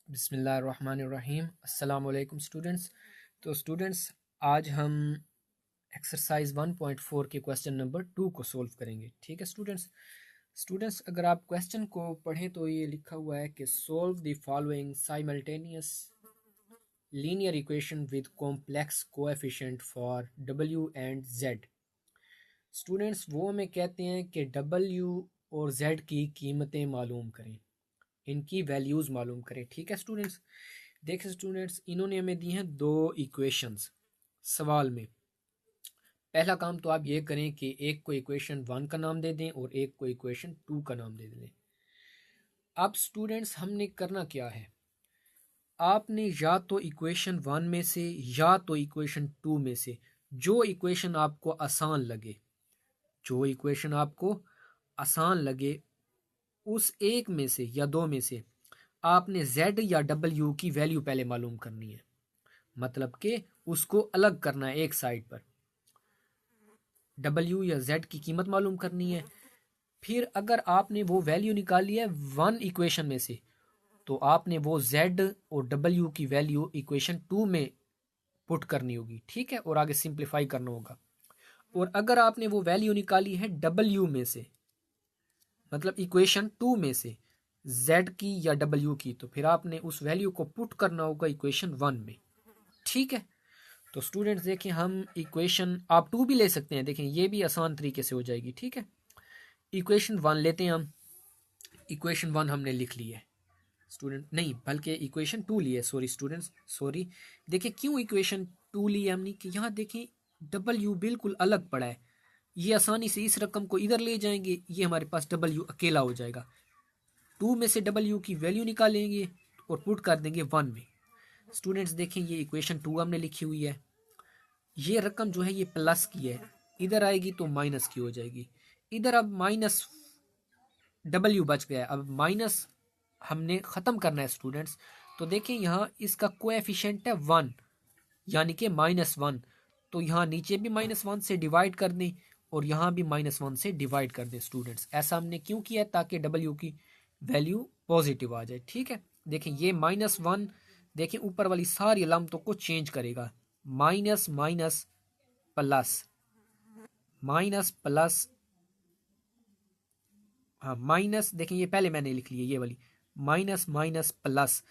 बिस्मिल्लाहिर्रहमानिर्रहीम। अस्सलाम वालेकुम स्टूडेंट्स। तो स्टूडेंट्स, आज हम एक्सरसाइज 1.4 के क्वेश्चन नंबर 2 को सोल्व करेंगे। ठीक है स्टूडेंट्स। स्टूडेंट्स, अगर आप क्वेश्चन को पढ़ें तो ये लिखा हुआ है कि solve the following simultaneous linear equation with complex coefficient for w and z। Students, वो हमें कहते हैं कि w और z की कीमतें मालूम करें, इनकी वैल्यूज़ मालूम करें। ठीक है स्टूडेंट्स। देखिए स्टूडेंट्स, इन्होंने हमें दी हैं दो इक्वेशंस सवाल में। पहला काम तो आप ये करें कि एक को इक्वेशन 1 का नाम दे दें और एक को इक्वेशन 2 का नाम दे दें। अब स्टूडेंट्स, हमने करना क्या है, आपने या तो इक्वेशन 1 में से या तो इक्वेशन 2 में से जो इक्वेशन आपको आसान लगे, जो इक्वेशन आपको आसान लगे उस एक में से या दो में से आपने z या w की वैल्यू पहले मालूम करनी है। मतलब कि उसको अलग करना है, एक साइड पर w या z की कीमत मालूम करनी है। फिर अगर आपने वो वैल्यू निकाली है 1 इक्वेशन में से, तो आपने वो z और w की वैल्यू इक्वेशन 2 में पुट करनी होगी। ठीक है, और आगे सिंप्लीफाई करना होगा। और अगर आपने वो वैल्यू निकाली है w में से, मतलब इक्वेशन 2 में से z की या w की, तो फिर आपने उस वैल्यू को पुट करना होगा इक्वेशन 1 में। ठीक है। तो स्टूडेंट्स देखें, हम इक्वेशन आप 2 भी ले सकते हैं, देखें ये भी आसान तरीके से हो जाएगी। ठीक है, इक्वेशन 1 लेते हैं हम। इक्वेशन 1 हमने लिख ली है स्टूडेंट, नहीं बल्कि इक्वेशन 2 ली है, सॉरी स्टूडेंट्स, सॉरी। देखिए क्यों इक्वेशन 2 ली है हमने, कि यहाँ देखें w बिल्कुल अलग पड़ा है। ये आसानी से इस रकम को इधर ले जाएंगे, ये हमारे पास w अकेला हो जाएगा। 2 में से w की वैल्यू निकालेंगे और पुट कर देंगे 1 में। स्टूडेंट्स देखें, ये इक्वेशन 2 हमने लिखी हुई है। ये रकम जो है ये प्लस की है, इधर आएगी तो माइनस की हो जाएगी। इधर अब माइनस w बच गया, अब माइनस हमने ख़त्म करना है स्टूडेंट्स। तो देखें यहाँ इसका कोएफिशिएंट है 1, यानी कि -1। तो यहाँ नीचे भी -1 से डिवाइड कर दें और यहाँ भी -1 से डिवाइड कर दें स्टूडेंट्स। ऐसा हमने क्यों किया है, ताकि w की वैल्यू पॉजिटिव आ जाए। ठीक है, देखें ये -1, देखें ऊपर वाली सारी अलामतों को चेंज करेगा। Minus minus plus, minus plus, हाँ माइनस, देखें ये पहले मैंने लिख ली है ये वाली, माइनस माइनस प्लस,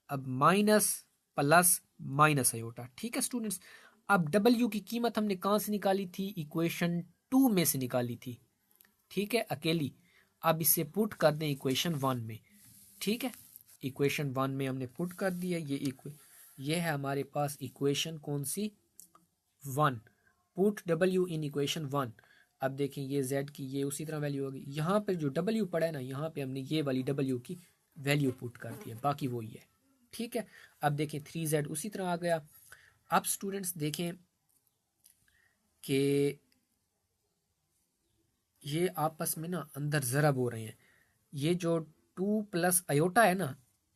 अब माइनस प्लस माइनस आयोटा। ठीक है स्टूडेंट्स। अब w की कीमत हमने कहाँ से निकाली थी, इक्वेशन 2 में से निकाली थी। ठीक है, अकेली। अब इसे पुट कर दें इक्वेशन 1 में। ठीक है, इक्वेशन 1 में हमने पुट कर दिया। ये है हमारे पास इक्वेशन कौन सी, 1। Put w in equation 1। अब देखें ये z की ये उसी तरह वैल्यू होगी। यहाँ पे जो w पड़ा है ना, यहाँ पे हमने ये वाली w की वैल्यू पुट कर दी है, बाकी वही है। ठीक है, अब देखें 3z उसी तरह आ गया। अब स्टूडेंट्स देखें कि ये आपस में ना अंदर ज़रब हो रहे हैं। ये जो 2 प्लस अयोटा है ना,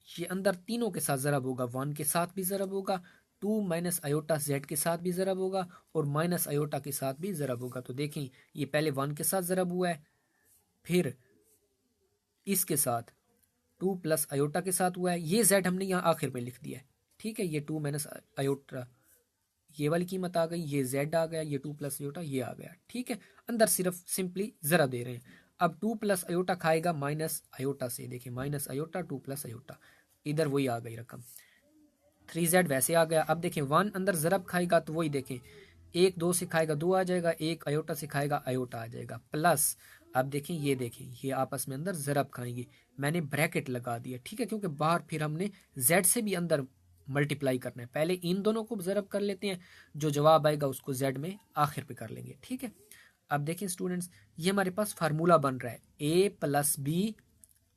ये अंदर तीनों के साथ ज़रब होगा। 1 के साथ भी ज़रब होगा, 2 माइनस अयोटा z के साथ भी ज़रब होगा और माइनस अयोटा के साथ भी ज़रब होगा। तो देखें ये पहले 1 के साथ ज़रब हुआ है, फिर इसके साथ 2 प्लस अयोटा के साथ हुआ है। ये z हमने यहाँ आखिर में लिख दिया है। ठीक है, ये 2 माइनस अयोटा ये वाली कीमत आ गई, ये z आ गया, ये 2 प्लस अयोटा ये आ गया। ठीक है, अंदर सिर्फ सिंपली ज़रा दे रहे हैं। अब 2 प्लस अयोटा खाएगा माइनस अयोटा से, देखिए माइनस अयोटा 2 प्लस अयोटा, इधर वही आ गई रकम। 3z वैसे आ गया। अब देखें 1 अंदर ज़रब खाएगा तो वही देखें, 1 2 से खाएगा 2 आ जाएगा, 1 अयोटा से खाएगा अयोटा आ जाएगा, प्लस। अब देखें ये आपस में अंदर ज़रब खाएंगे। मैंने ब्रैकेट लगा दिया। ठीक है, क्योंकि बाहर फिर हमने z से भी अंदर मल्टीप्लाई करना है। पहले इन दोनों को ज़रब कर लेते हैं, जो जवाब आएगा उसको z में आखिर पे कर लेंगे। ठीक है, अब देखें स्टूडेंट्स, ये हमारे पास फार्मूला बन रहा है a plus B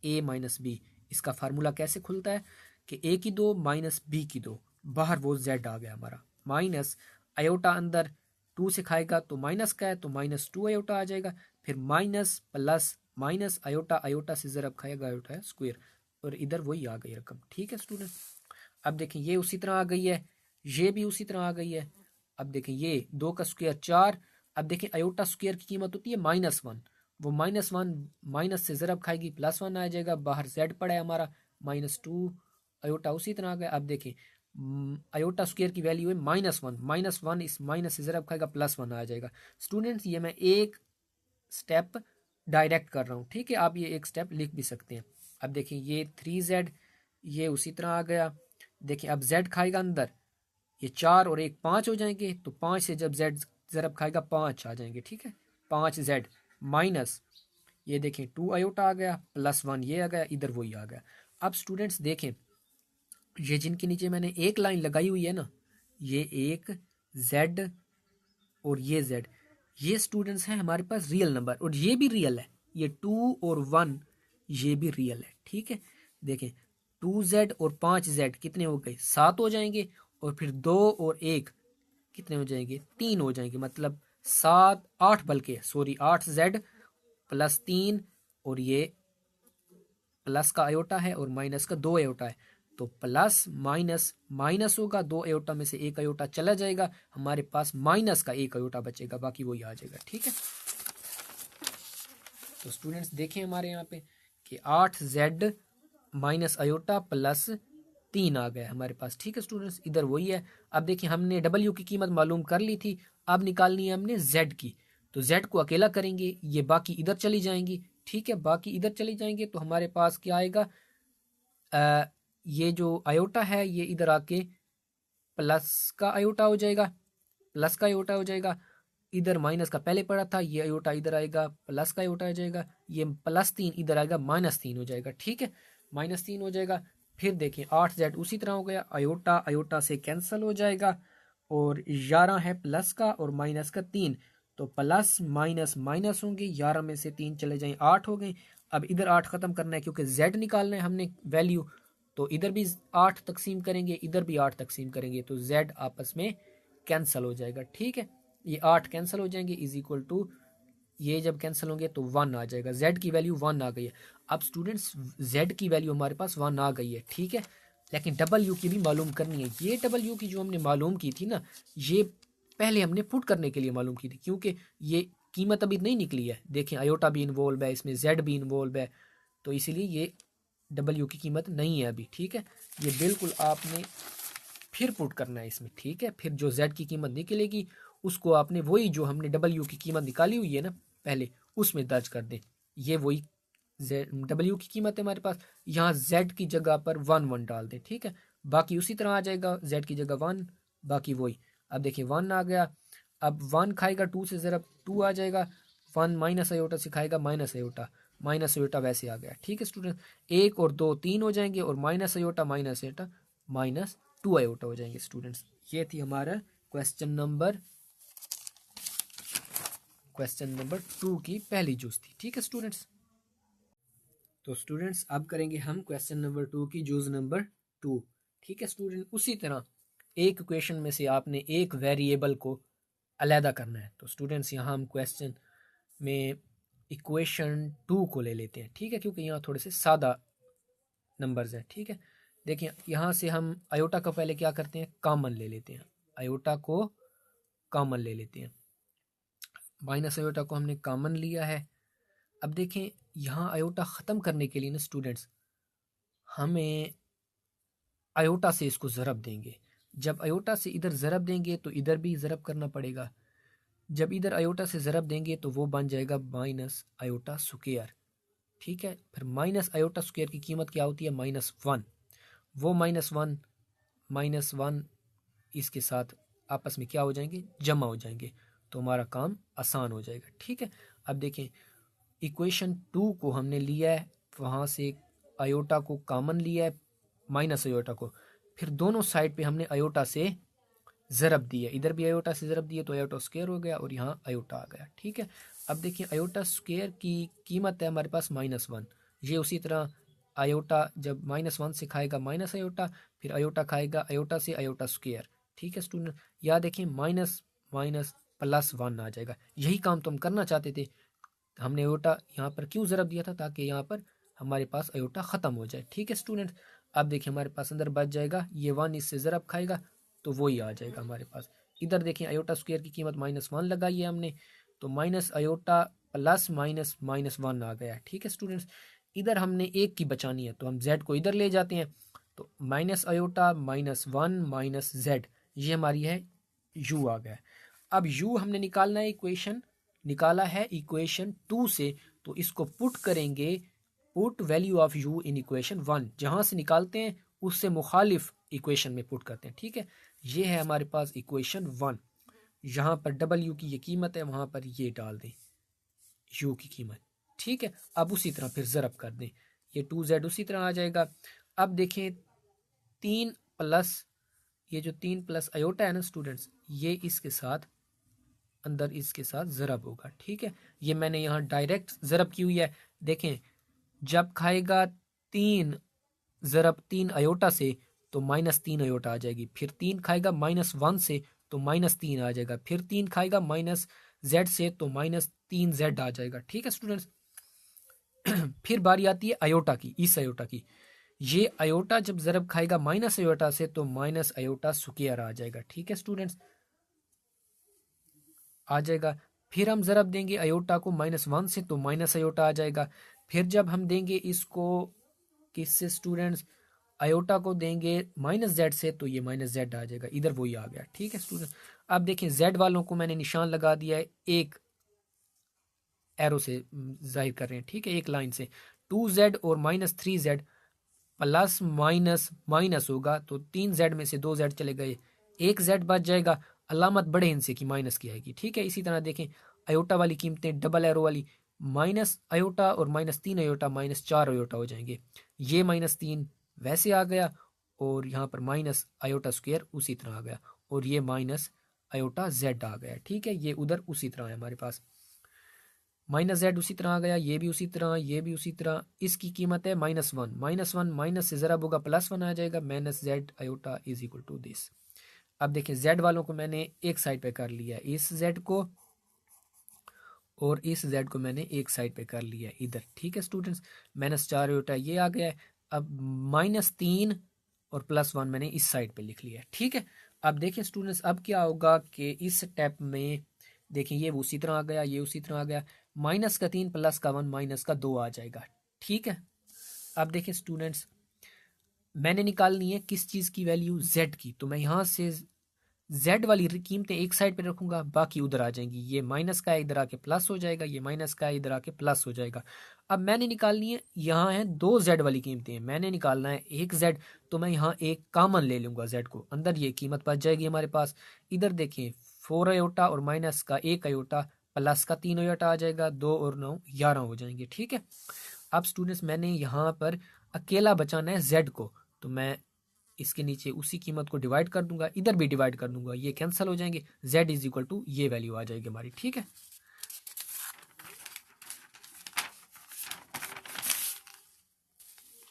a minus B. इसका फार्मूला कैसे खुलता है कि a की 2 माइनस बी की 2, बाहर वो z आ गया हमारा, माइनस अयोटा अंदर 2 से खाएगा तो माइनस का है तो -2 अयोटा आ जाएगा, फिर minus plus minus iota, iota से ज़रब खाएगा अयोटा है स्क्वायर, और इधर वही आ गई रकम। ठीक है स्टूडेंट, अब देखें ये उसी तरह आ गई है, ये भी उसी तरह आ गई है। अब देखें ये 2 का स्क्वायर 4। अब देखें अयोटा स्क्वायर की कीमत होती है -1, वो -1 माइनस से ज़रब खाएगी, +1 आ जाएगा, बाहर z पड़ा है हमारा -2 अयोटा उसी तरह आ गया। अब देखें अयोटा स्क्वायर की वैल्यू है -1, -1 इस माइनस से ज़रा खाएगा +1 आ जाएगा। स्टूडेंट्स ये मैं एक स्टेप डायरेक्ट कर रहा हूँ, ठीक है, आप ये एक स्टेप लिख भी सकते हैं। अब देखिए ये 3z ये उसी तरह आ गया। देखिए अब z खाएगा अंदर, ये 4 और 1 5 हो जाएंगे, तो 5 से जब z ज़रब खाएगा 5 आ जाएंगे, ठीक है, 5z माइनस ये देखें 2 अयोटा आ गया, +1 ये आ गया, इधर वही आ गया। अब स्टूडेंट्स देखें ये जिनके नीचे मैंने एक लाइन लगाई हुई है ना, ये एक z और ये z, ये स्टूडेंट्स हैं हमारे पास रियल नंबर, और ये भी रियल है, ये 2 और 1 ये भी रियल है, ठीक है। देखें 2z और 5z कितने हो गए, 7 हो जाएंगे, और फिर 2 और 1 कितने हो जाएंगे, 3 हो जाएंगे, मतलब 7 8 बल्कि सॉरी 8z +3, और ये प्लस का अयोटा है और माइनस का 2 अयोटा है, तो प्लस माइनस माइनस होगा, 2 अयोटा में से एक अयोटा चला जाएगा, हमारे पास माइनस का 1 अयोटा बचेगा, बाकी वही आ जाएगा, ठीक है। तो स्टूडेंट्स देखें हमारे यहाँ पे कि 8z माइनस अयोटा +3 आ गया हमारे पास, ठीक है स्टूडेंट्स, इधर वही है। अब देखिए हमने w की कीमत मालूम कर ली थी, अब निकालनी है हमने z की, तो z को अकेला करेंगे, ये बाकी इधर चली जाएंगी, ठीक है, बाकी इधर चली जाएंगे, तो हमारे पास क्या आएगा, ये जो अयोटा है ये इधर आके प्लस का अयोटा हो जाएगा, प्लस का अयोटा हो जाएगा, इधर माइनस का पहले पड़ा था, ये अयोटा इधर आएगा, प्लस का अयोटा हो जाएगा, ये +3 इधर आएगा, -3 हो जाएगा, ठीक है, -3 हो जाएगा। फिर देखें 8z उसी तरह हो गया, अयोटा अयोटा से कैंसिल हो जाएगा, और 11 है प्लस का और माइनस का 3, तो प्लस माइनस माइनस होंगे, 11 में से 3 चले जाएं 8 हो गए। अब इधर 8 खत्म करना है क्योंकि z निकालना है हमने वैल्यू, तो इधर भी 8 तकसीम करेंगे, इधर भी 8 तकसीम करेंगे, तो z आपस में कैंसिल हो जाएगा, ठीक है, ये 8 कैंसिल हो जाएंगे, इज इक्वल टू ये जब कैंसिल होंगे तो 1 आ जाएगा, z की वैल्यू 1 आ गई है। अब स्टूडेंट्स z की वैल्यू हमारे पास 1 आ गई है, ठीक है, लेकिन w की भी मालूम करनी है। ये w की जो हमने मालूम की थी ना, ये पहले हमने पुट करने के लिए मालूम की थी, क्योंकि ये कीमत अभी नहीं निकली है, देखें अयोटा भी इन्वॉल्व है इसमें, z भी इन्वॉल्व है, तो इसीलिए ये w की कीमत नहीं है अभी, ठीक है, ये बिल्कुल आपने फिर पुट करना है इसमें, ठीक है, फिर जो z की कीमत निकलेगी उसको आपने वही जो हमने w की कीमत निकाली हुई है ना पहले उसमें दर्ज कर दें, ये वही w की कीमत है हमारे पास, यहाँ z की जगह पर 1 डाल दें, ठीक है, बाकी उसी तरह आ जाएगा, z की जगह 1 बाकी वही। अब देखिए 1 आ गया, अब 1 खाएगा 2 से, ज़रा 2 आ जाएगा, 1 माइनस अयोटा से खाएगा माइनस अयोटा वैसे आ गया, ठीक है स्टूडेंट, 1 और 2 3 हो जाएंगे, और माइनस अयोटा -2 अयोटा हो जाएंगे स्टूडेंट्स। ये थी हमारा क्वेश्चन नंबर 2 की पहली जूस थी, ठीक है स्टूडेंट्स। तो स्टूडेंट्स अब करेंगे हम क्वेश्चन नंबर 2 की जूस नंबर 2, ठीक है स्टूडेंट। उसी तरह एक इक्वेशन में से आपने एक वेरिएबल को अलहदा करना है, तो स्टूडेंट्स यहाँ हम क्वेश्चन में इक्वेशन 2 को ले लेते हैं, ठीक है, क्योंकि यहाँ थोड़े से सादा नंबर्स हैं, ठीक है। देखिए यहाँ से हम अयोटा का पहले क्या करते हैं, कॉमन ले लेते हैं, अयोटा को कॉमन ले लेते हैं, माइनस अयोटा को हमने कॉमन लिया है। अब देखें यहाँ अयोटा ख़त्म करने के लिए ना स्टूडेंट्स हमें अयोटा से इसको ज़रब देंगे, जब अयोटा से इधर ज़रब देंगे तो इधर भी ज़रब करना पड़ेगा, जब इधर अयोटा से ज़रब देंगे तो वो बन जाएगा माइनस अयोटा स्क्वायर, ठीक है। फिर माइनस अयोटा स्क्वायर की कीमत क्या होती है, -1, वो -1 इसके साथ आपस में क्या हो जाएंगे, जमा हो जाएंगे, तो हमारा काम आसान हो जाएगा, ठीक है। अब देखें इक्वेशन 2 को हमने लिया है, वहाँ से अयोटा को कॉमन लिया है, माइनस अयोटा को, फिर दोनों साइड पे हमने अयोटा से ज़रब दिया, इधर भी अयोटा से ज़रब दिया तो अयोटा स्क्वायर हो गया, और यहाँ अयोटा आ गया, ठीक है। अब देखिए अयोटा स्क्वायर की कीमत है हमारे पास -1, ये उसी तरह अयोटा जब -1 से खाएगा माइनस अयोटा, फिर अयोटा खाएगा अयोटा से अयोटा स्क्वायर, ठीक है स्टूडेंट। यहाँ देखें माइनस माइनस +1 आ जाएगा, यही काम तो हम करना चाहते थे, हमने अयोटा यहाँ पर क्यों ज़रब दिया था, ताकि यहाँ पर हमारे पास अयोटा ख़त्म हो जाए, ठीक है स्टूडेंट। अब देखिए हमारे पास अंदर बच जाएगा, ये 1 इससे ज़रब खाएगा तो वही आ जाएगा हमारे पास। इधर देखें अयोटा स्क्वायर की कीमत -1 लगाई है हमने, तो माइनस अयोटा प्लस माइनस -1 आ गया, ठीक है स्टूडेंट्स। इधर हमने 1 की बचानी है, तो हम z को इधर ले जाते हैं, तो minus iota minus 1 minus Z, ये हमारी है यू आ गया। अब यू हमने निकालना है, इक्वेशन निकाला है इक्वेशन 2 से, तो इसको पुट करेंगे, put value of you in equation 1, जहां से निकालते हैं उससे मुखालिफ इक्वेशन में पुट करते हैं। ठीक है, ये है हमारे पास इक्वेशन 1। यहाँ पर डब्ल्यू की ये कीमत है, वहां पर ये डाल दें यू की कीमत। ठीक है, अब उसी तरह फिर ज़रब कर दें, ये 2z उसी तरह आ जाएगा। अब देखें 3 प्लस ये जो 3 प्लस अयोटा है ना स्टूडेंट्स, ये इसके साथ अंदर इसके साथ ज़रब होगा। ठीक है, ये मैंने यहाँ डायरेक्ट ज़रब की हुई है। देखें जब खाएगा 3 ज़रब 3 अयोटा से तो माइनस 3 अयोटा आ जाएगी, फिर 3 खाएगा माइनस 1 से तो माइनस 3 आ जाएगा, फिर 3 खाएगा माइनस जेड से तो माइनस 3 जेड आ जाएगा। ठीक है स्टूडेंट्स, फिर बारी आती है अयोटा की, इस अयोटा की। ये अयोटा जब ज़रब खाएगा माइनस अयोटा से तो माइनस अयोटा स्क्वायर आ जाएगा। ठीक है स्टूडेंट्स, आ जाएगा। फिर हम ज़रब देंगे अयोटा को -1 से तो माइनस अयोटा आ जाएगा। फिर जब हम देंगे इसको किससे स्टूडेंट्स, अयोटा को देंगे माइनस जेड से तो ये माइनस जेड आ जाएगा, इधर वही आ गया। ठीक है स्टूडेंट, अब देखें जेड वालों को मैंने निशान लगा दिया है, एक एरो से जाहिर कर रहे हैं। ठीक है, एक लाइन से 2z और -3z प्लस माइनस माइनस होगा तो 3z में से 2z चले गए, एक z बच जाएगा, अलामत बड़े हिस्से की माइनस की आएगी। ठीक है, इसी तरह देखें अयोटा वाली कीमतें डबल एरो वाली माइनस अयोटा और -3 अयोटा -4 अयोटा हो जाएंगे, ये -3 वैसे आ गया और यहाँ पर माइनस अयोटा स्क्वायर उसी तरह आ गया और ये माइनस अयोटा जेड आ गया। ठीक है, ये उधर उसी तरह है हमारे पास, माइनस जेड उसी तरह आ गया, ये भी उसी तरह, ये भी उसी तरह। इसकी कीमत है -1, -1 माइनस से ज़रा होगा +1 आ जाएगा, minus Z iota is equal to this. अब देखिए जेड वालों को मैंने एक साइड पे कर लिया, इस जेड को, और इस जेड को मैंने एक साइड पे कर लिया इधर। ठीक है स्टूडेंट्स, -4 अयोटा ये आ गया है। अब -3 और +1 मैंने इस साइड पे लिख लिया। ठीक है, अब देखिए स्टूडेंट्स, अब क्या होगा कि इस स्टेप में देखिए ये उसी तरह आ गया, ये उसी तरह आ गया, -3 +1 -2 आ जाएगा। ठीक है, अब देखिए स्टूडेंट्स, मैंने निकालनी है किस चीज़ की वैल्यू, जेड की, तो मैं यहाँ से जेड वाली कीमतें एक साइड पे रखूंगा, बाकी उधर आ जाएंगी। ये माइनस का है इधर आके प्लस हो जाएगा, ये माइनस का है इधर आके प्लस हो जाएगा। अब मैंने निकालनी है, यहाँ है 2 जेड वाली कीमतें हैं, मैंने निकालना है 1 जेड, तो मैं यहाँ एक कॉमन ले लूंगा जेड को, अंदर ये कीमत बच जाएगी हमारे पास। इधर देखें 4 अयोटा और माइनस का 1 अयोटा प्लस का 3 अयोटा आ जाएगा, 2 और 9 11 हो जाएंगे। ठीक है, अब स्टूडेंट्स मैंने यहाँ पर अकेला बचाना है जेड को, तो मैं इसके नीचे उसी कीमत को डिवाइड कर दूंगा, इधर भी डिवाइड कर दूंगा, ये कैंसिल हो जाएंगे, z इज इक्वल टू ये वैल्यू आ जाएगी हमारी। ठीक है,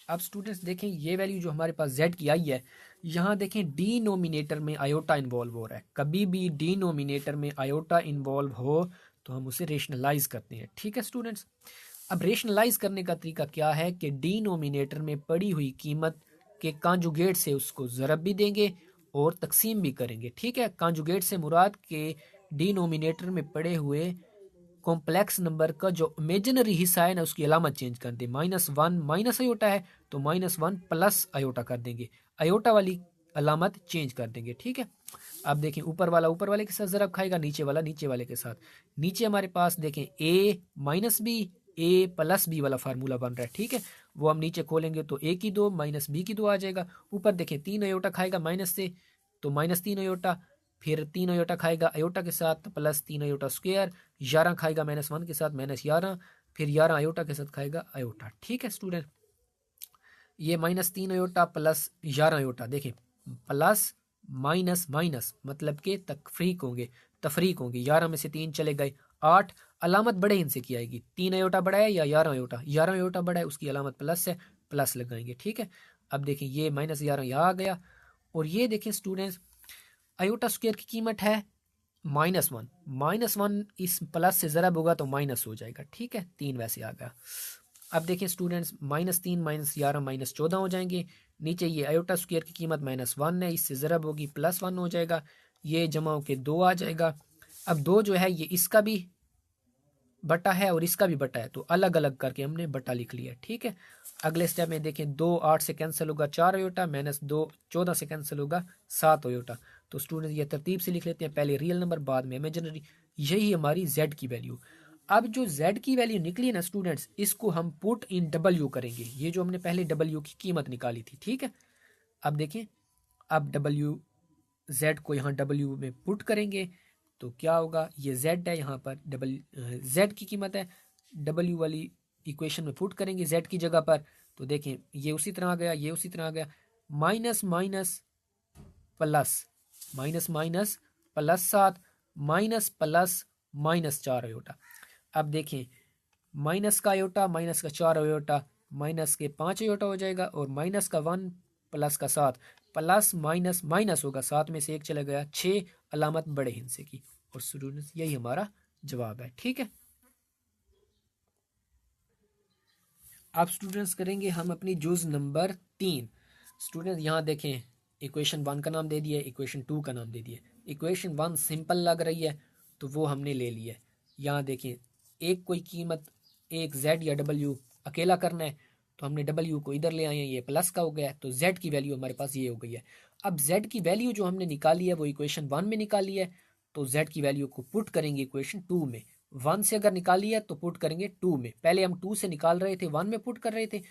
अब स्टूडेंट्स देखें ये वैल्यू जो हमारे पास z की आई है, यहाँ देखें डिनोमिनेटर में आयोटा इन्वॉल्व हो रहा है। कभी भी डिनोमिनेटर में आयोटा इन्वॉल्व हो तो हम उसे रेशनलाइज करते हैं। ठीक है स्टूडेंट्स, अब रेशनलाइज करने का तरीका क्या है कि डिनोमिनेटर में पड़ी हुई कीमत के कांजुगेट से उसको ज़रब भी देंगे और तकसीम भी करेंगे। ठीक है, कांजुगेट से मुराद के डिनोमिनेटर में पड़े हुए कॉम्प्लेक्स नंबर का जो इमेजिनरी हिस्सा है ना उसकी अलामत चेंज कर दें। -1 माइनस अयोटा है तो -1 प्लस अयोटा कर देंगे, अयोटा वाली अलामत चेंज कर देंगे। ठीक है, अब देखें ऊपर वाला ऊपर वाले के साथ ज़रब खाएगा, नीचे वाला नीचे वाले के साथ। नीचे हमारे पास देखें a minus B a plus B वाला फार्मूला बन रहा है। ठीक है, वो हम नीचे खोलेंगे तो a की 2 माइनस बी की 2 आ जाएगा। ऊपर देखें 3 अयोटा खाएगा माइनस से तो -3 अयोटा, फिर 3 अयोटा खाएगा अयोटा के साथ +3 अयोटा स्क्वायर, 11 खाएगा -1 के साथ -11, फिर 11 अयोटा के साथ खाएगा अयोटा। ठीक है स्टूडेंट, ये -3 अयोटा प्लस 11 अयोटा, देखें प्लस माइनस माइनस मतलब के तफरीक होंगे, 11 में से 3 चले गए 8, अलामत बड़े हिस्से की आएगी, 3 अयोटा बड़ा है या 11 अयोटा, 11 अयोटा बड़ा है उसकी अलामत प्लस है, प्लस लगाएंगे। ठीक है, अब देखें ये -11 यहाँ आ गया, और ये देखें स्टूडेंट्स अयोटा स्क्वायर की कीमत है -1, -1 इस प्लस से ज़रब होगा तो माइनस हो जाएगा। ठीक है, 3 वैसे आ गया। अब देखें स्टूडेंट्स -3 -11 -14 हो जाएंगे। नीचे ये अयोटा स्क्वायर की कीमत -1 है, इससे ज़रब होगी +1 हो जाएगा, ये जमा होके 2 आ जाएगा। अब 2 जो है ये इसका भी बटा है और इसका भी बटा है, तो अलग अलग करके हमने बटा लिख लिया। ठीक है, अगले स्टेप में देखें, 2 8 से कैंसिल होगा 4 अयोटा, माइनस 2 14 से कैंसिल होगा 7 अयोटा। तो स्टूडेंट ये तरतीब से लिख लेते हैं, पहले रियल नंबर बाद में इमेजिनरी। यही हमारी जेड की वैल्यू। अब जो जेड की वैल्यू निकली है ना स्टूडेंट्स, इसको हम पुट इन डब्ल्यू करेंगे, ये जो हमने पहले डब्ल्यू की कीमत निकाली थी। ठीक है, अब देखें, अब डब्ल्यू जेड को यहाँ डब्ल्यू में पुट करेंगे तो क्या होगा, ये जेड है, यहाँ पर डब्ल्यू जेड की कीमत है, डब्ल्यू वाली इक्वेशन में पुट करेंगे जेड की जगह पर। तो देखें ये उसी तरह आ गया, ये उसी तरह आ गया, minus minus plus, minus minus plus 7, minus plus minus 4 iota. अब देखें, माइनस का अयोटा माइनस का 4 अयोटा माइनस के 5 अयोटा हो जाएगा, और माइनस का 1 प्लस का 7, प्लस माइनस माइनस होगा, 7 में से 1 चला गया, 6 अलामत बड़े हिस्से की। और स्टूडेंट्स यही हमारा जवाब है। ठीक है, अब स्टूडेंट्स करेंगे हम अपनी जुज नंबर 3। स्टूडेंट्स यहाँ देखें, इक्वेशन 1 का नाम दे दिया, इक्वेशन 2 का नाम दे दिया। इक्वेशन 1 सिंपल लग रही है तो वो हमने ले लिया। यहाँ देखें, एक कोई कीमत, एक जेड या डब्ल्यू अकेला करना है, तो हमने डब्ल्यू को इधर ले आए हैं, ये प्लस का हो गया, तो जेड की वैल्यू हमारे पास ये हो गई है। अब जेड की वैल्यू जो हमने निकाली है वो इक्वेशन 1 में निकाली है, तो जेड की वैल्यू को पुट करेंगे इक्वेशन 2 में। 1 से अगर निकाली है तो पुट करेंगे 2 में, पहले हम 2 से निकाल रहे थे, 1 में पुट कर रहे थे,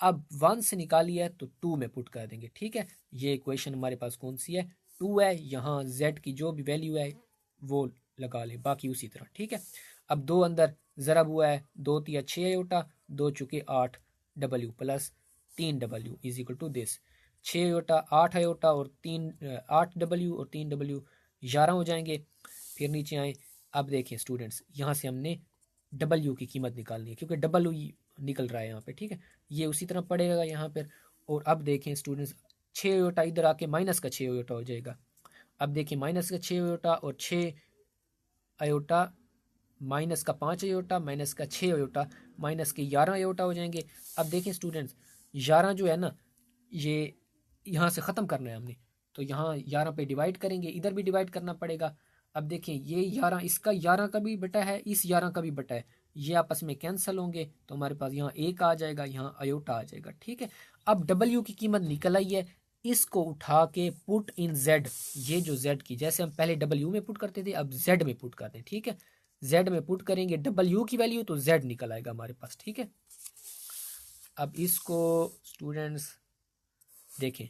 अब 1 से निकाली है तो 2 में पुट कर देंगे। ठीक है, ये इक्वेशन हमारे पास कौन सी है, 2 है। यहाँ जेड की जो भी वैल्यू है वो लगा ले, बाकी उसी तरह। ठीक है, अब 2 अंदर ज़रब हुआ है, 2 तिया 6 अयोटा, 2 चुके 8 W plus 3 W is equal to this, 6 iota 8 iota और 8 डब्ल्यू और 3 डब्ल्यू 11 हो जाएंगे। फिर नीचे आए, अब देखें स्टूडेंट्स, यहाँ से हमने डब्ल्यू की कीमत निकालनी है क्योंकि डब्ल्यू निकल रहा है यहाँ पे। ठीक है, ये उसी तरह पड़ेगा यहाँ पर। और अब देखें स्टूडेंट्स, 6 अयोटा इधर आके माइनस का 6 अयोटा हो जाएगा। अब देखिए, माइनस का 6 अयोटा और 6 अयोटा, माइनस का 5 अयोटा माइनस का 6 अयोटा माइनस के 11 अयोटा हो जाएंगे। अब देखें स्टूडेंट्स, 11 जो है ना, ये यहाँ से ख़त्म करना है हमने, तो यहाँ 11 पे डिवाइड करेंगे, इधर भी डिवाइड करना पड़ेगा। अब देखें, ये 11 इसका 11 का भी बटा है, इस 11 का भी बटा है, ये आपस में कैंसिल होंगे, तो हमारे पास यहाँ 1 आ जाएगा, यहाँ अयोटा आ जाएगा। ठीक है, अब डब्ल्यू की कीमत निकल आई है, इसको उठा के पुट इन जेड, ये जो जेड की, जैसे हम पहले डब्ल्यू में पुट करते थे अब जेड में पुट करते हैं। ठीक है, जेड में पुट करेंगे डब्ल्यू की वैल्यू तो जेड निकल आएगा हमारे पास। ठीक है, अब इसको स्टूडेंट्स देखें,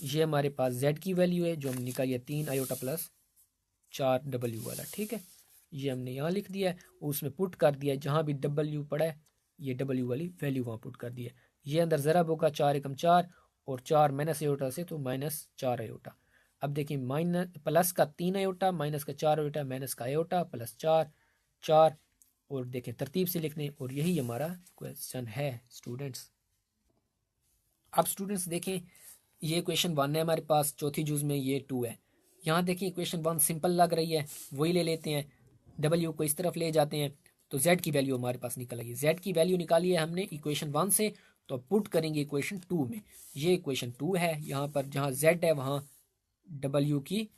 ये हमारे पास जेड की वैल्यू है जो हम निकाली है, 3 अयोटा प्लस 4 डब्ल्यू वाला। ठीक है, ये हमने यहाँ लिख दिया है, उसमें पुट कर दिया है, जहाँ भी डब्ल्यू पड़ा है ये डब्ल्यू वाली वैल्यू वहाँ पुट कर दिया है। ये अंदर ज़रब होगा, 4 एकम 4 और 4 माइनस अयोटा से तो माइनस 4 अयोटा। अब देखिए, माइनस प्लस का 3 अयोटा माइनस का 4 अयोटा माइनस का अयोटा प्लस 4 4, और देखें तरतीब से लिखने, और यही हमारा क्वेश्चन है स्टूडेंट्स। अब स्टूडेंट्स देखें, ये क्वेश्चन 1 है हमारे पास, चौथी जूज में ये 2 है। यहाँ देखें इक्वेशन 1 सिंपल लग रही है, वही ले लेते हैं, डब्ल्यू को इस तरफ ले जाते हैं, तो जेड की वैल्यू हमारे पास निकल आई। जेड की वैल्यू निकाली है हमने इक्वेशन 1 से, तो पुट करेंगे इक्वेशन 2 में। ये इक्वेशन 2 है, यहाँ पर जहाँ जेड है वहाँ डब्ल्यू की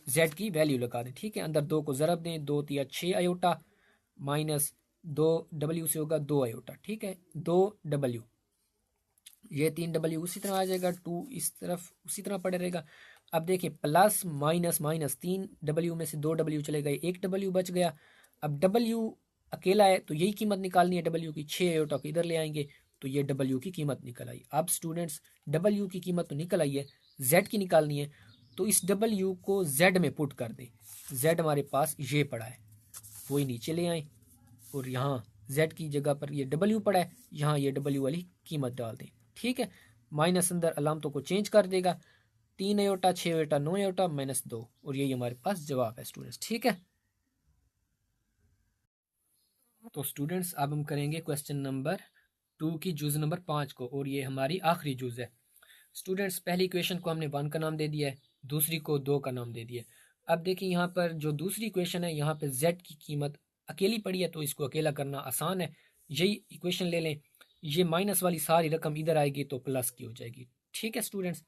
जेड की वैल्यू लगा दें। ठीक है, अंदर 2 को ज़रब दें, 2 तिया 6 अयोटा माइनस 2 डब्ल्यू से होगा 2 अयोटा। ठीक है, 2 डब्ल्यू, ये 3 डब्ल्यू उसी तरह आ जाएगा, 2 इस तरफ उसी तरह पड़े रहेगा। अब देखिए, प्लस माइनस माइनस, 3 डब्ल्यू में से 2 डब्ल्यू चले गए, 1 डब्ल्यू बच गया। अब डब्ल्यू अकेला है तो यही कीमत निकालनी है डब्ल्यू की, 6 अयोटा को इधर ले आएंगे तो ये डब्ल्यू की कीमत निकल आई। अब स्टूडेंट्स, डब्ल्यू की कीमत तो निकल आई है, जेड की निकालनी है, तो इस डब्ल्यू को जेड में पुट कर दें। जेड हमारे पास ये पड़ा है, वही नीचे ले आए, और यहाँ जेड की जगह पर ये डब्ल्यू पड़ा है, यहाँ ये डब्ल्यू वाली कीमत डाल दें। ठीक है, माइनस अंदर अलामतों को चेंज कर देगा, 3 अयोटा 6 अयोटा 9 अयोटा माइनस 2, और यही हमारे पास जवाब है स्टूडेंट्स। ठीक है, तो स्टूडेंट्स अब हम करेंगे क्वेश्चन नंबर 2 की जुज नंबर 5 को, और ये हमारी आखिरी जुज है। स्टूडेंट्स, पहली इक्वेशन को हमने 1 का नाम दे दिया है, दूसरी को 2 का नाम दे दिया है। अब देखिए, यहाँ पर जो दूसरी इक्वेशन है, यहाँ पे जेड की कीमत अकेली पड़ी है, तो इसको अकेला करना आसान है। यही इक्वेशन ले लें, ये माइनस वाली सारी रकम इधर आएगी तो प्लस की हो जाएगी। ठीक है स्टूडेंट्स,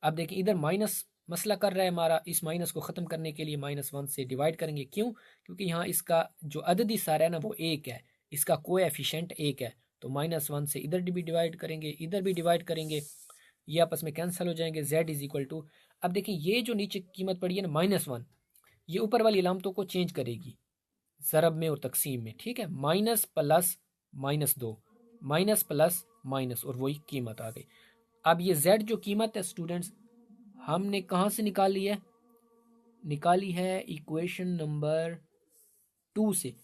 अब देखिए, इधर माइनस मसला कर रहा है हमारा, इस माइनस को ख़त्म करने के लिए -1 से डिवाइड करेंगे। क्यों? क्योंकि यहाँ इसका जो अददी सारा है ना वो 1 है, इसका कोएफिशिएंट 1 है, तो -1 से इधर भी डिवाइड करेंगे, इधर भी डिवाइड करेंगे, ये आपस में कैंसिल हो जाएंगे। z इज इक्वल टू, अब देखिए ये जो नीचे कीमत पड़ी है ना -1, ये ऊपर वाली अलामतों को चेंज करेगी ज़रब में और तकसीम में, ठीक है। Minus plus -2, minus plus minus, और वही कीमत आ गई। अब ये z जो कीमत है स्टूडेंट्स, हमने कहाँ से निकाली है? निकाली है इक्वेशन नंबर 2 से,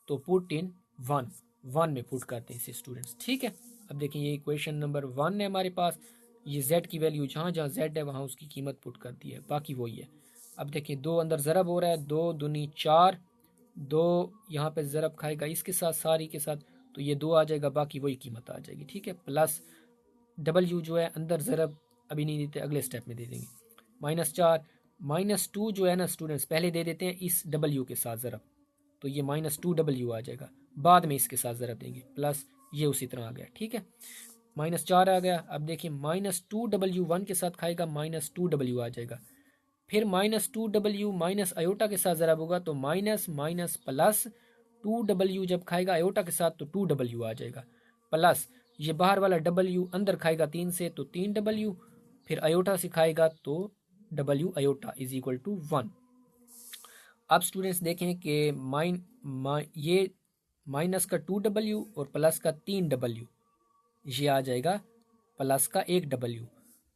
तो पुट इन 1 में पुट करते हैं इसे स्टूडेंट्स, ठीक है। अब देखिए ये इक्वेशन नंबर 1 है हमारे पास, ये z की वैल्यू जहाँ जहाँ z है वहाँ उसकी कीमत पुट कर दी है, बाकी वही है। अब देखिए 2 अंदर ज़रब हो रहा है, 2 दूनी 4, 2 यहाँ पे ज़रब खाएगा इसके साथ सारी के साथ, तो ये 2 आ जाएगा, बाकी वही कीमत आ जाएगी, ठीक है। प्लस w जो है अंदर ज़रब अभी नहीं देते, अगले स्टेप में दे देंगे। -4, -2 जो है ना स्टूडेंट्स, पहले दे देते हैं इस w के साथ ज़रब, तो ये -2w आ जाएगा, बाद में इसके साथ ज़रब देंगे, प्लस ये उसी तरह आ गया, ठीक है। -4 आ गया। अब देखिए -2w 1 के साथ खाएगा, -2w आ जाएगा, फिर -2w माइनस अयोटा के साथ ज़रब होगा, तो माइनस माइनस प्लस 2w जब खाएगा अयोटा के साथ तो 2w आ जाएगा, प्लस ये बाहर वाला w अंदर खाएगा 3 से तो 3w, फिर अयोटा से खाएगा तो w iota is equal to 1। अब स्टूडेंट्स देखें कि ये माइनस का 2w और प्लस का 3w, ये आ जाएगा प्लस का 1w,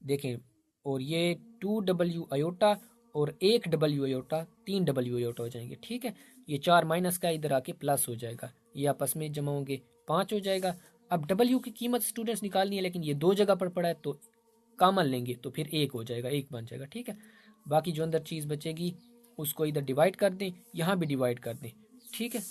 देखें, और ये 2w अयोटा और 1w अयोटा 3w अयोटा हो जाएंगे, ठीक है। ये 4 माइनस का इधर आके प्लस हो जाएगा, ये आपस में जमा होंगे, 5 हो जाएगा। अब w की कीमत स्टूडेंट्स निकालनी है, लेकिन ये 2 जगह पर पड़ा है तो कॉमन लेंगे तो फिर 1 हो जाएगा, 1 बन जाएगा, ठीक है। बाकी जो अंदर चीज़ बचेगी उसको इधर डिवाइड कर दें, यहाँ भी डिवाइड कर दें, ठीक है।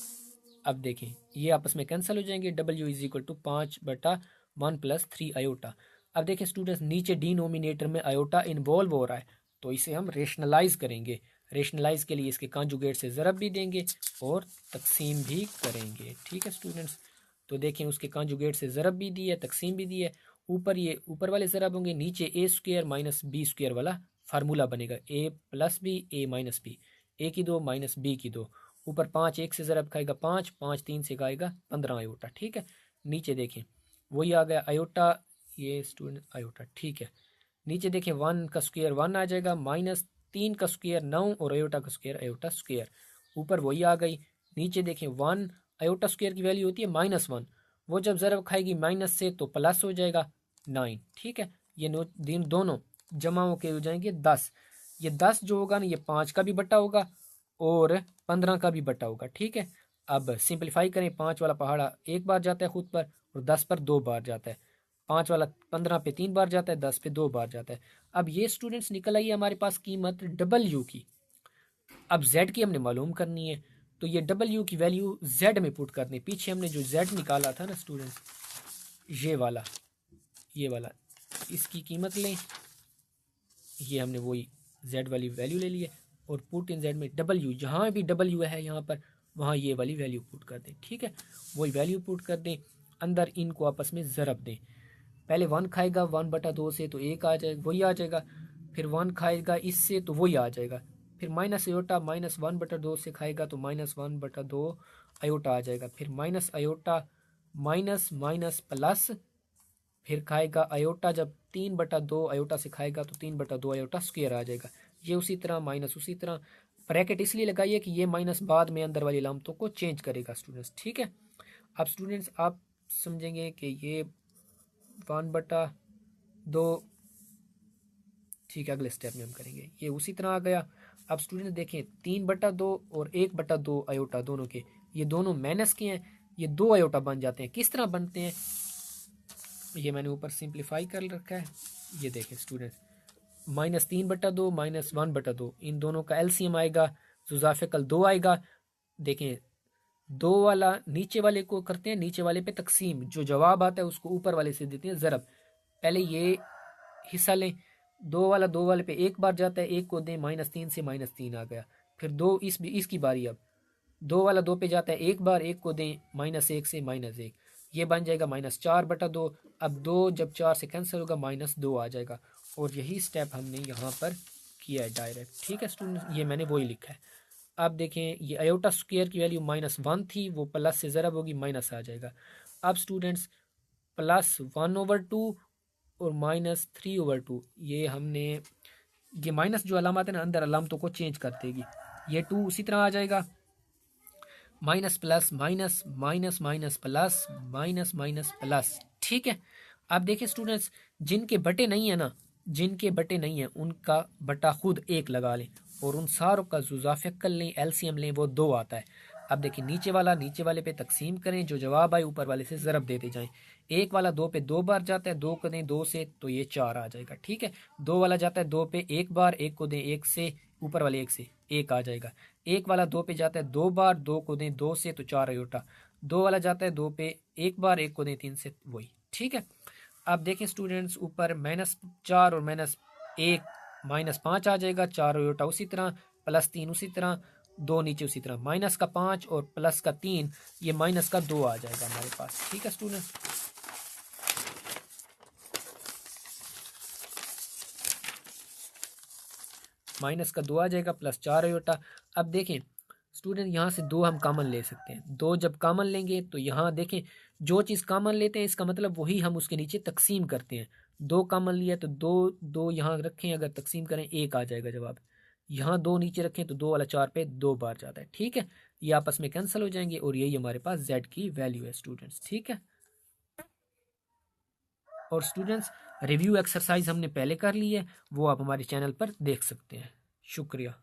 अब देखें ये आपस में कैंसिल हो जाएंगे, w is equal to 5/1 + 3 iota. अब देखें स्टूडेंट्स नीचे डिनोमिनेटर में अयोटा इन्वॉल्व हो रहा है, तो इसे हम रेशनलाइज करेंगे। रेशनलाइज के लिए इसके कांजुगेट से ज़रब भी देंगे और तकसीम भी करेंगे, ठीक है स्टूडेंट्स। तो देखें उसके कांजुगेट से ज़रब भी दी है, तकसीम भी दी है। ऊपर ये ऊपर वाले ज़रब होंगे, नीचे a² - b² वाला फार्मूला बनेगा, a + b a - b, a की 2 - b की 2, ऊपर 5 1 से ज़रब खाएगा 5, 5 3 से खाएगा 15 अयोटा, ठीक है। नीचे देखें वही आ गया अयोटा, ये स्टूडेंट अयोटा, ठीक है। नीचे देखें 1 का स्क्वायर 1 आ जाएगा, -3 का स्क्वायर 9 और अयोटा का स्क्वायर अयोटा स्क्वायर, ऊपर वही आ गई। नीचे देखें 1 अयोटा स्क्वायर की वैल्यू होती है -1, वो जब ज़रब खाएगी माइनस से तो प्लस हो जाएगा 9, ठीक है। ये दिन दोनों जमा होके हो जाएंगे 10, ये 10 जो होगा ना ये 5 का भी बटा होगा और 15 का भी बटा होगा, ठीक है। अब सिंपलीफाई करें, 5 वाला पहाड़ा एक बार जाता है खुद पर और 10 पर 2 बार जाता है, 5 वाला 15 पे 3 बार जाता है, 10 पे 2 बार जाता है। अब ये स्टूडेंट्स निकल आई है हमारे पास कीमत w की। अब z की हमने मालूम करनी है, तो ये w की वैल्यू z में पुट करनी। पीछे हमने जो z निकाला था ना स्टूडेंट्स, ये वाला इसकी कीमत लें, ये हमने वही z वाली वैल्यू ले ली है और पुट इन z में w, जहाँ भी w है यहाँ पर वहाँ ये वाली वैल्यू पुट कर दें, ठीक है। वही वैल्यू पुट कर दें, अंदर इनको आपस में ज़रब दें। पहले 1 खाएगा 1/2 से तो 1 आ जाएगा, वही आ जाएगा, फिर 1 खाएगा इससे तो वही आ जाएगा, फिर माइनस अयोटा -1/2 से खाएगा तो -1/2 अयोटा आ जाएगा, फिर minus iota minus minus plus, फिर खाएगा अयोटा, जब 3/2 अयोटा से खाएगा तो 3/2 अयोटा स्क्वायर आ जाएगा। ये उसी तरह माइनस उसी तरह, ब्रैकेट इसलिए लगाइए कि ये माइनस बाद में अंदर वाली अलामतों को चेंज करेगा स्टूडेंट्स, ठीक है। अब स्टूडेंट्स आप समझेंगे कि ये 1/2, ठीक है, अगले स्टेप में हम करेंगे, ये उसी तरह आ गया। अब स्टूडेंट्स देखें 3/2 और 1/2 अयोटा दोनों के, ये दोनों माइनस के हैं, ये 2 अयोटा बन जाते हैं। किस तरह बनते हैं ये मैंने ऊपर सिंप्लीफाई कर रखा है, ये देखें स्टूडेंट, -3/2 -1/2, इन दोनों का एलसीएम आएगा, जुज़ाफ़िकल 2 आएगा। देखें 2 वाला नीचे वाले को करते हैं, नीचे वाले पे तकसीम, जो जवाब आता है उसको ऊपर वाले से देते हैं ज़रब। पहले ये हिस्सा लें, 2 वाला 2 वाले पे एक बार जाता है, 1 को दें -3 से -3 आ गया, फिर 2 इसकी बारी, अब 2 वाला 2 पे जाता है एक बार, 1 को दें -1 से -1, ये बन जाएगा -4/2। अब 2 जब 4 से कैंसिल होगा -2 आ जाएगा, और यही स्टेप हमने यहाँ पर किया है डायरेक्ट। ठीक है स्टूडेंट्स, ये मैंने वही लिखा है। अब देखें ये आयोटा स्क्वायर की वैल्यू -1 थी, वो प्लस से ज़रब होगी माइनस आ जाएगा। अब स्टूडेंट्स +1/2 और -3/2, ये हमने ये माइनस जो अलामत है ना अंदर अलामतों को चेंज कर देगी। ये 2 उसी तरह आ जाएगा, minus plus minus minus minus plus minus minus plus. ठीक है। अब देखिए स्टूडेंट्स, जिनके बटे नहीं है ना, जिनके बटे नहीं है उनका बटा खुद 1 लगा लें और उन सारों का जुजाफे कर लें, एलसीएम लें, वो 2 आता है। अब देखिए नीचे वाला नीचे वाले पे तकसीम करें, जो जवाब आए ऊपर वाले से ज़रब देते जाएं। 1 वाला 2 पे 2 बार जाता है, 2 को दें 2 से तो ये 4 आ जाएगा। ठीक है। 2 वाला जाता है 2 पे 1 बार, 1 को दें 1 से, ऊपर वाले 1 से 1 आ जाएगा। 1 वाला 2 पे जाता है 2 बार, 2 को दें 2 से तो 4 आयोटा। 2 वाला जाता है 2 पे 1 बार, 1 को दें 3 से, वही। ठीक है। अब देखें स्टूडेंट्स, ऊपर -4 और -1 -5 आ जाएगा, 4 आयोटा उसी तरह, +3 उसी तरह, 2 नीचे उसी तरह, -5 और +3, ये -2 आ जाएगा हमारे पास। ठीक है स्टूडेंट्स, -2 आ जाएगा, +4 आयोटा। अब देखें स्टूडेंट, यहाँ से 2 हम कॉमन ले सकते हैं। 2 जब कॉमन लेंगे तो यहाँ देखें, जो चीज़ कॉमन लेते हैं इसका मतलब वही हम उसके नीचे तकसीम करते हैं। 2 कॉमन लिया तो 2 2 यहाँ रखें, अगर तकसीम करें 1 आ जाएगा जवाब। यहाँ 2 नीचे रखें तो 2 वाला 4 पे 2 बार जाता है। ठीक है। ये आपस में कैंसिल हो जाएंगे और यही हमारे पास z की वैल्यू है स्टूडेंट्स। ठीक है। और स्टूडेंट्स, रिव्यू एक्सरसाइज हमने पहले कर ली है, वो आप हमारे चैनल पर देख सकते हैं। शुक्रिया।